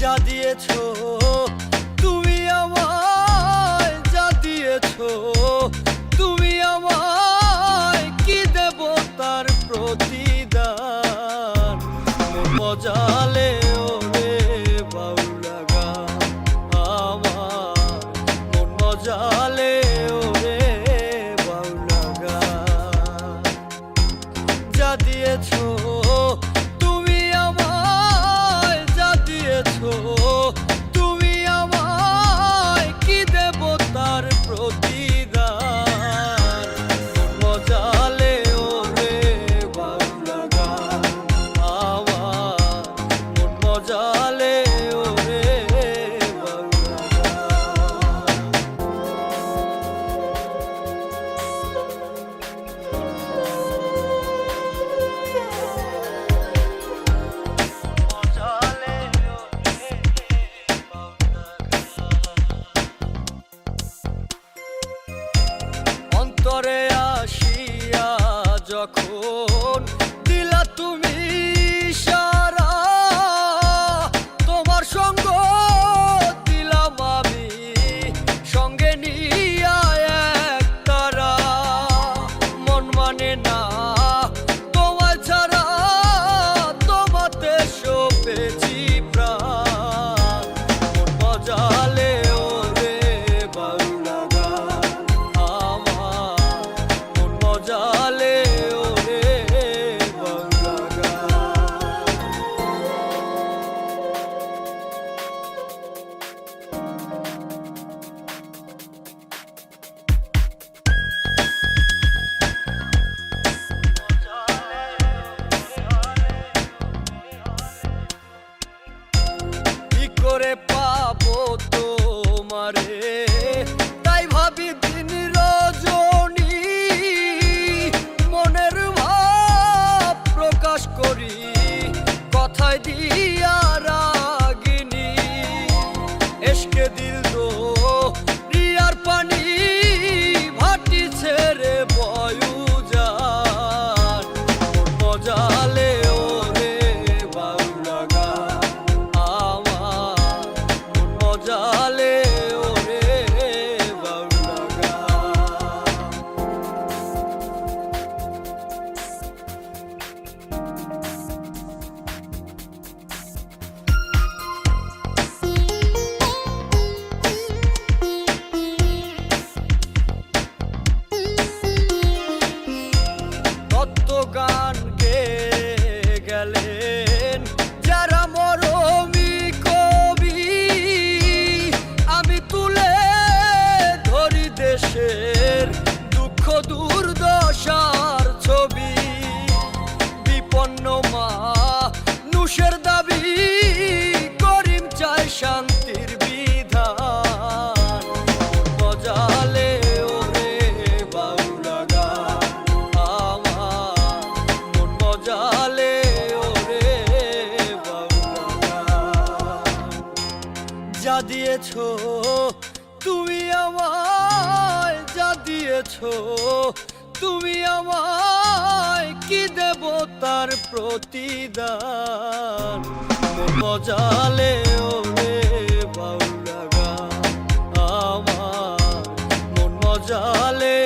যা দিয়েছো তুমি আমায়, যা দিয়েছো তুমি আমায়, কি দেব তার প্রতিদান? মন মজালে ওরে বাউলা গান আমার, মন মজালে ওরে বাউলা গান। যা দিয়েছো তুমি আমায়, যা দিয়েছো তুমি আমায়, কি দেব তার প্রতিদান? মন মজালে ওরে বাউলা গান আমার, মন মজালে ওরে বাউলা অন্তরে আসিয়া যখন দিলা তুমি সারা, তোমার সঙ্গ দিলাম আমি সঙ্গে নিয়া এক তারা। মন মানে না তোমায় ছাড়া, তোমাতে সপেছি প্রাণ। মন মজালে ওরে বাউলা গান আমার, মন মজালে ওরে বাউলা গান। কি করে পাবো তোমারে, তাই ভাবি দিন রজনী। মনের ভাব প্রকাশ করি কথায় দিয়া রাগিনী। এসকে দিল দো রিয়ার পানি, ভাটি ছেড়ে বয়ু যান। মন মজালে ওরে বাউলা গান আমার, মন মজালে ওরে বাউলা গান। তত্ত্ব গান গেয়ে গেলেন যারা মরমী কবি, আমি তুলে ধরি দেশের দুঃখ দুর্দশার ছবি। বিপন্ন মা নুষের দাবি, করিম চায় শান্তির বিধান। মন মজালে ওরে বাউলা গান আমার, মন মজালে ওরে বাউলা গান। যা দিয়েছো তুমি আমায়, যা দিয়েছো তুমি আমায়, কি দেব তার প্রতিদান? মন মজালে ওরে বাউলা গান আমার, মন মজালে